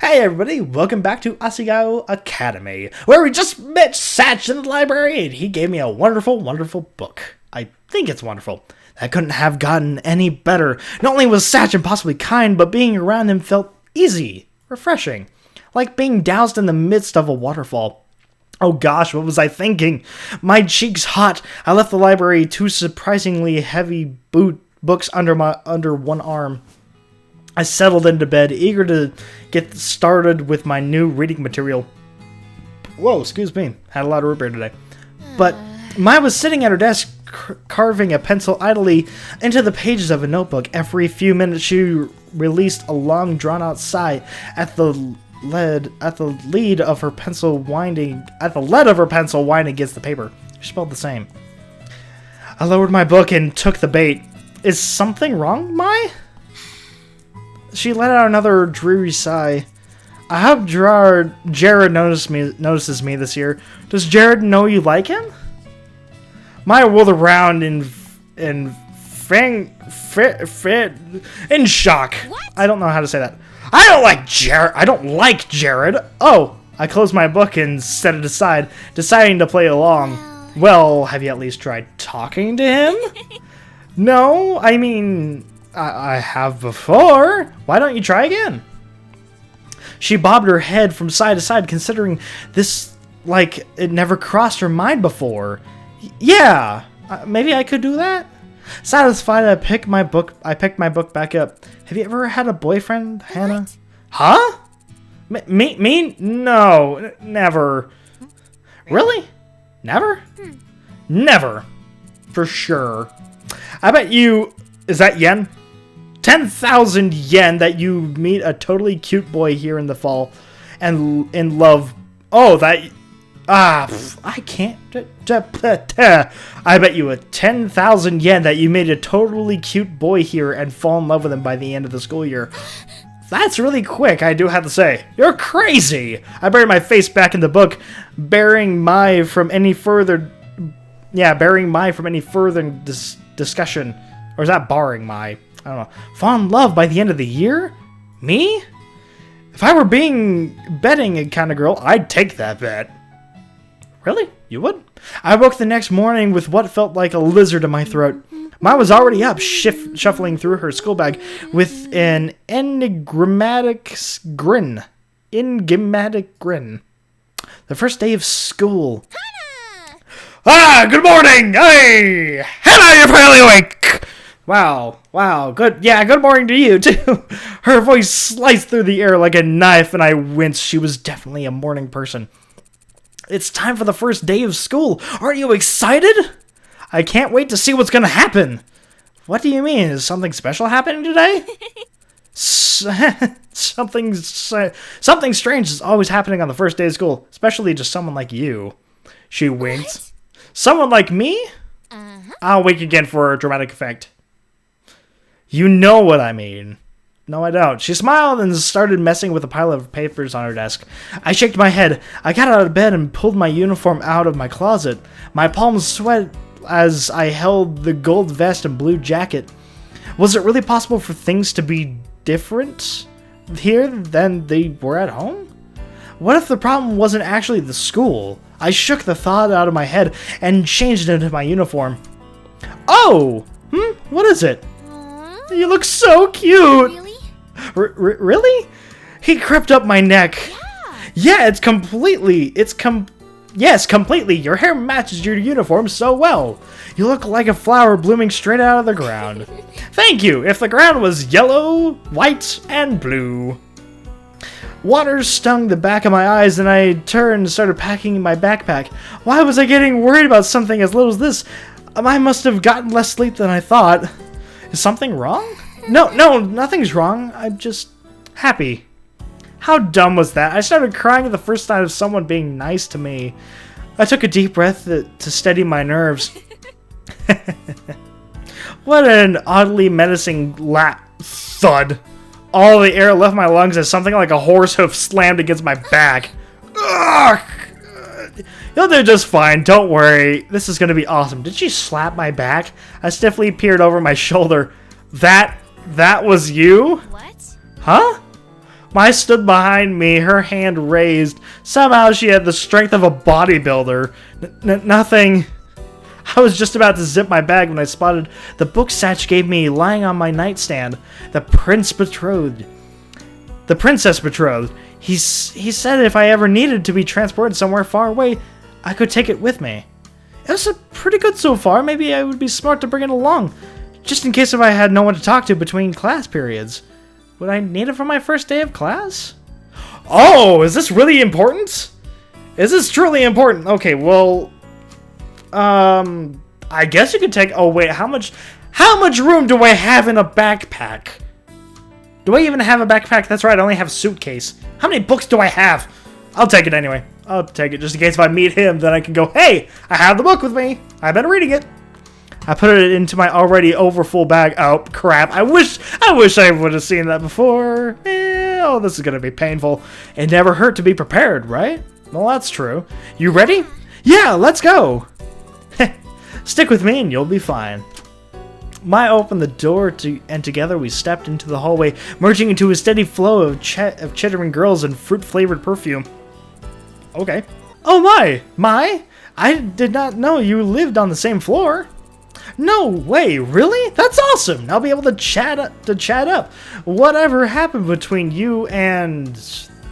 Hey everybody, welcome back to Asagao Academy, where we just met Satch in the library and he gave me a wonderful, wonderful book. I think it's wonderful. I couldn't have gotten any better. Not only was Satch impossibly kind, but being around him felt easy, refreshing, like being doused in the midst of a waterfall. Oh gosh, what was I thinking? My cheeks hot. I left the library, two surprisingly heavy books under one arm. I settled into bed, eager to get started with my new reading material. Whoa, excuse me. Had a lot of root beer today. But Mai was sitting at her desk, carving a pencil idly into the pages of a notebook. Every few minutes, she released a long, drawn-out sigh at the lead of her pencil winding against the paper. She spelled the same. I lowered my book and took the bait. Is something wrong, Mai? She let out another dreary sigh. I hope Jared notices me this year. Does Jared know you like him? Maya whirled around in shock. What? I don't know how to say that. I don't like Jared. Oh, I closed my book and set it aside, deciding to play along. Well, have you at least tried talking to him? No, I mean, I have before. Why don't you try again? She bobbed her head from side to side, considering this like it never crossed her mind before. Yeah, maybe I could do that. Satisfied, I picked my book back up. Have you ever had a boyfriend, Hannah? Huh? Me? No, never. Really? Never? Never. For sure. I bet you... Is that yen? 10,000 yen that you meet a totally cute boy here in the fall and in love. Oh, that... I can't... I bet you 10,000 yen that you made a totally cute boy here and fall in love with him by the end of the school year. That's really quick, I do have to say. You're crazy! I buried my face back in the book, bearing Mai from any further discussion. Or is that barring Mai? I don't know. Fall in love by the end of the year? Me? If I were betting a kind of girl, I'd take that bet. Really? You would? I woke the next morning with what felt like a lizard in my throat. Mai was already up, shuffling through her school bag with an enigmatic grin. The first day of school. Good morning! Hey! Hannah, you're finally awake! Wow, good morning to you, too. Her voice sliced through the air like a knife, and I winced. She was definitely a morning person. It's time for the first day of school. Aren't you excited? I can't wait to see what's gonna happen. What do you mean? Is something special happening today? Something strange is always happening on the first day of school, especially to someone like you. She winked. What? Someone like me? I'll wink again for a dramatic effect. You know what I mean. No, I don't. She smiled and started messing with a pile of papers on her desk. I shook my head. I got out of bed and pulled my uniform out of my closet. My palms sweat as I held the gold vest and blue jacket. Was it really possible for things to be different here than they were at home? What if the problem wasn't actually the school? I shook the thought out of my head and changed into my uniform. Oh! What is it? You look so cute! Really? Really? He crept up my neck. Yeah, completely. Yes, completely. Your hair matches your uniform so well. You look like a flower blooming straight out of the ground. Thank you. If the ground was yellow, white, and blue. Water stung the back of my eyes, and I turned and started packing my backpack. Why was I getting worried about something as little as this? I must have gotten less sleep than I thought. Is something wrong? No, nothing's wrong. I'm just happy. How dumb was that? I started crying at the first sight of someone being nice to me. I took a deep breath to steady my nerves. What an oddly menacing thud. All the air left my lungs as something like a horse hoof slammed against my back. Ugh! You'll do just fine, don't worry. This is gonna be awesome. Did she slap my back? I stiffly peered over my shoulder. That was you? What? Huh? Mai stood behind me, her hand raised. Somehow she had the strength of a bodybuilder. Nothing. I was just about to zip my bag when I spotted the book Satch gave me lying on my nightstand. The Princess Betrothed. He said if I ever needed to be transported somewhere far away, I could take it with me. It was pretty good so far. Maybe I would be smart to bring it along, just in case if I had no one to talk to between class periods. Would I need it for my first day of class? Oh, is this really important? Is this truly important? Okay, well, I guess you could take. Oh wait, how much room do I have in a backpack? Do I even have a backpack? That's right, I only have a suitcase. How many books do I have? I'll take it anyway. I'll take it just in case if I meet him, then I can go, hey, I have the book with me. I've been reading it. I put it into my already overfull bag. Oh, crap. I wish I would have seen that before. Oh, this is going to be painful. It never hurt to be prepared, right? Well, that's true. You ready? Yeah, let's go. Stick with me and you'll be fine. Mai opened the door and together we stepped into the hallway, merging into a steady flow of chittering girls and fruit-flavored perfume. Okay. Oh, Mai, I did not know you lived on the same floor. No way, really? That's awesome. I'll be able to chat up. Whatever happened between you and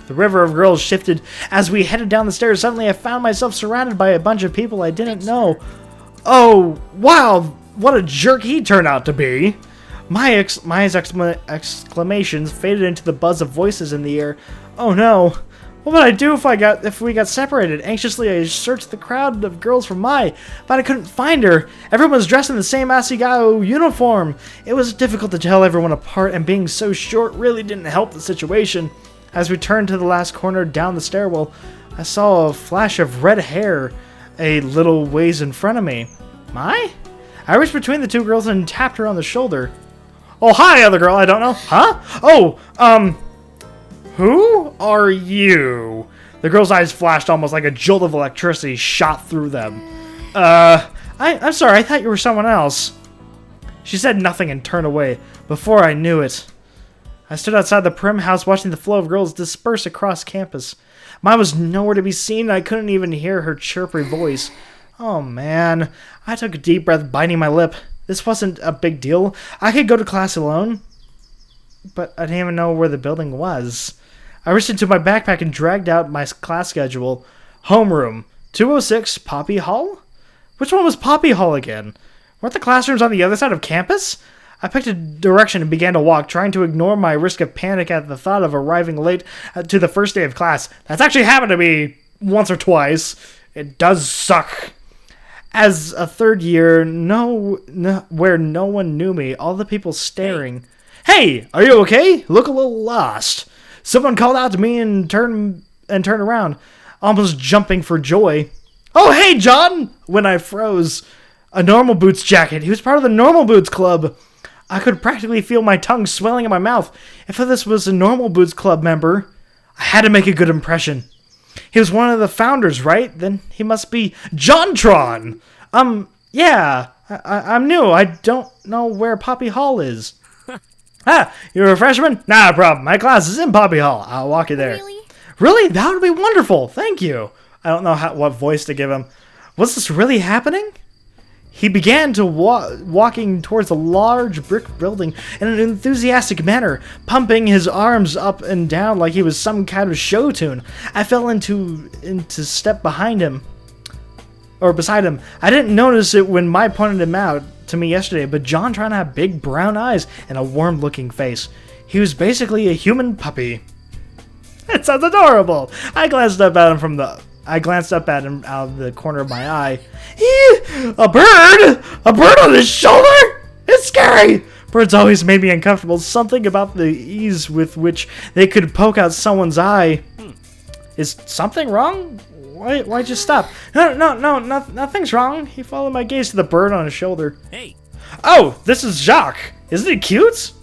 the river of girls shifted as we headed down the stairs. Suddenly I found myself surrounded by a bunch of people I didn't know. Oh, wow, what a jerk he turned out to be. Mai's exclamations faded into the buzz of voices in the air. Oh no. What would I do if we got separated? Anxiously, I searched the crowd of girls for Mai, but I couldn't find her. Everyone was dressed in the same Asagao uniform. It was difficult to tell everyone apart, and being so short really didn't help the situation. As we turned to the last corner down the stairwell, I saw a flash of red hair a little ways in front of me. Mai? I reached between the two girls and tapped her on the shoulder. Oh, hi, other girl. I don't know. Huh? Oh, who are you? The girl's eyes flashed almost like a jolt of electricity shot through them. I'm sorry, I thought you were someone else. She said nothing and turned away. Before I knew it, I stood outside the Prim house watching the flow of girls disperse across campus. Mai was nowhere to be seen and I couldn't even hear her chirpy voice. Oh man, I took a deep breath, biting my lip. This wasn't a big deal. I could go to class alone. But I didn't even know where the building was. I reached into my backpack and dragged out my class schedule. Homeroom, 206, Poppy Hall? Which one was Poppy Hall again? Weren't the classrooms on the other side of campus? I picked a direction and began to walk, trying to ignore my risk of panic at the thought of arriving late to the first day of class. That's actually happened to me once or twice. It does suck. As a third year, where no one knew me, all the people staring. Hey, are you okay? Look a little lost. Someone called out to me and turned around, almost jumping for joy. Oh, hey, John! When I froze. A Normal Boots jacket. He was part of the Normal Boots Club. I could practically feel my tongue swelling in my mouth. If this was a Normal Boots Club member, I had to make a good impression. He was one of the founders, right? Then he must be JonTron. Yeah, I'm new. I don't know where Poppy Hall is. Ah, you're a freshman? Not a problem. My class is in Poppy Hall. I'll walk you there. Really? Really? That would be wonderful. Thank you. I don't know what voice to give him. Was this really happening? He began to walking towards a large brick building in an enthusiastic manner, pumping his arms up and down like he was some kind of show tune. I fell into step behind him. Or beside him. I didn't notice it when Mai pointed him out to me yesterday, but JonTron had big brown eyes and a warm-looking face. He was basically a human puppy. It sounds adorable. I glanced up at him out of the corner of my eye. A bird? A bird on his shoulder? It's scary. Birds always made me uncomfortable. Something about the ease with which they could poke out someone's eye. Is something wrong? Why'd you stop? No, nothing's wrong. He followed my gaze to the bird on his shoulder. Hey. Oh, this is Jacques. Isn't he cute?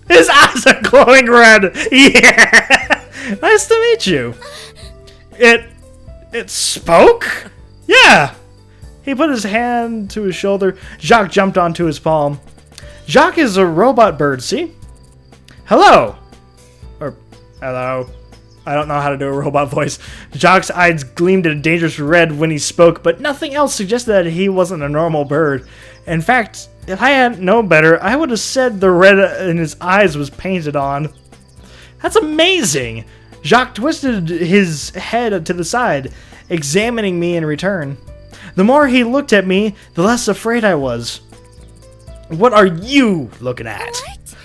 His eyes are glowing red. Yeah. Nice to meet you. It spoke? Yeah. He put his hand to his shoulder. Jacques jumped onto his palm. Jacques is a robot bird, see? Hello. Or Hello. I don't know how to do a robot voice. Jacques' eyes gleamed a dangerous red when he spoke, but nothing else suggested that he wasn't a normal bird. In fact, if I hadn't known better, I would have said the red in his eyes was painted on. That's amazing! Jacques twisted his head to the side, examining me in return. The more he looked at me, the less afraid I was. What are you looking at?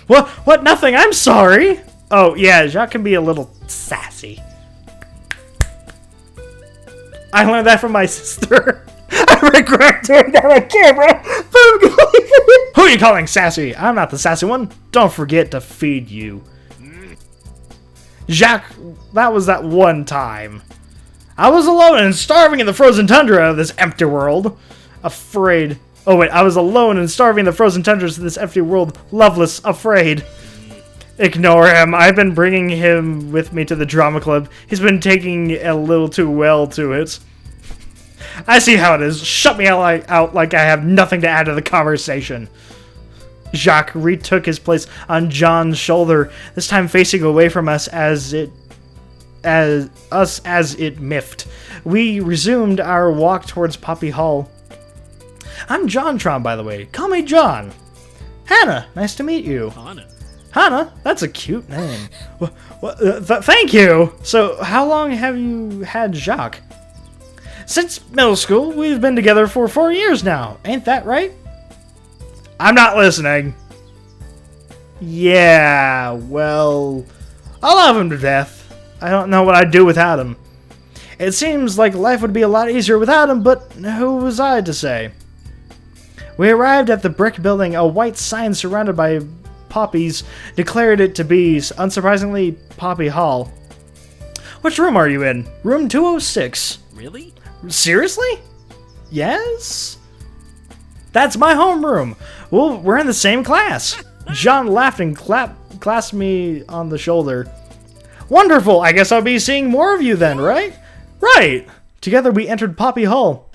What? Nothing, I'm sorry! Oh, yeah, Jacques can be a little sassy. I learned that from my sister. I regret doing that on camera. Who are you calling sassy? I'm not the sassy one. Don't forget to feed you. Jacques, that was that one time. I was alone and starving in the frozen tundra of this empty world. Afraid. Oh wait, I was alone and starving in the frozen tundras of this empty world. Loveless, afraid. Ignore him. I've been bringing him with me to the drama club. He's been taking a little too well to it. I see how it is. Shut me out like I have nothing to add to the conversation. Jacques retook his place on John's shoulder, this time facing away from us as it miffed. We resumed our walk towards Poppy Hall. I'm JonTron, by the way. Call me John. Hannah, nice to meet you. Hannah? That's a cute name. Thank you! So, how long have you had Jacques? Since middle school. We've been together for 4 years now. Ain't that right? I'm not listening. Yeah, well, I love him to death. I don't know what I'd do without him. It seems like life would be a lot easier without him, but who was I to say? We arrived at the brick building. A white sign surrounded by poppies declared it to be, unsurprisingly, Poppy Hall. Which room are you in? Room 206. Really? Seriously? Yes? That's my homeroom. Well, we're in the same class. John laughed and clapped me on the shoulder. Wonderful. I guess I'll be seeing more of you then, right? Right. Together we entered Poppy Hall.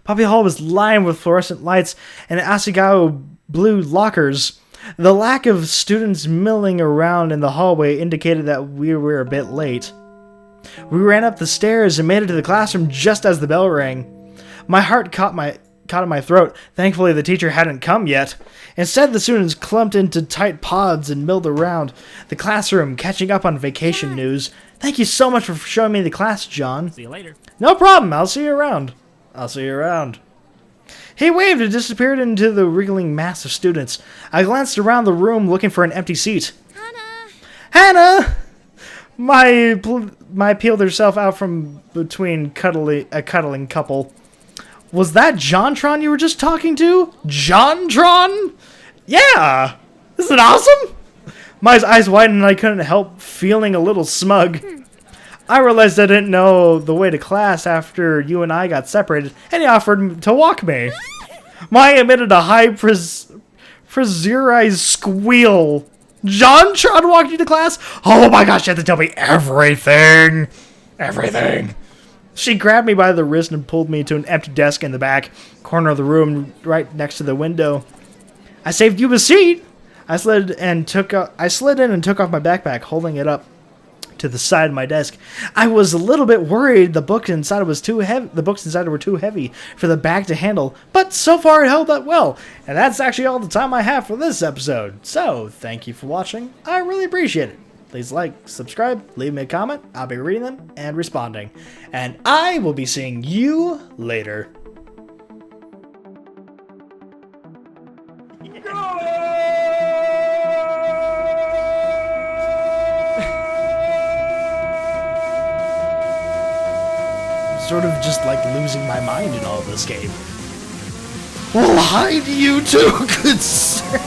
Poppy Hall was lined with fluorescent lights and Asagao blue lockers. The lack of students milling around in the hallway indicated that we were a bit late. We ran up the stairs and made it to the classroom just as the bell rang. My heart caught in my throat. Thankfully, the teacher hadn't come yet. Instead, the students clumped into tight pods and milled around the classroom, catching up on vacation news. Thank you so much for showing me the class, John. See you later. No problem. I'll see you around. I'll see you around. He waved and disappeared into the wriggling mass of students. I glanced around the room looking for an empty seat. Hannah! My peeled herself out from between a cuddling couple. Was that JonTron you were just talking to? JonTron? Yeah! Isn't it awesome? My eyes widened and I couldn't help feeling a little smug. I realized I didn't know the way to class after you and I got separated, and he offered to walk me. Maya emitted a high pressurized squeal. JonTron walked you to class? Oh my gosh, you have to tell me everything. Everything. She grabbed me by the wrist and pulled me to an empty desk in the back corner of the room right next to the window. I saved you a seat. I slid in and took off my backpack, holding it up to the side of my desk. I was a little bit worried the books inside were too heavy for the bag to handle, but so far it held up well. And that's actually all the time I have for this episode. So, thank you for watching. I really appreciate it. Please like, subscribe, leave me a comment. I'll be reading them and responding. And I will be seeing you later. Sort of just like losing my mind in all of this game. Well, hi to you too, good sir.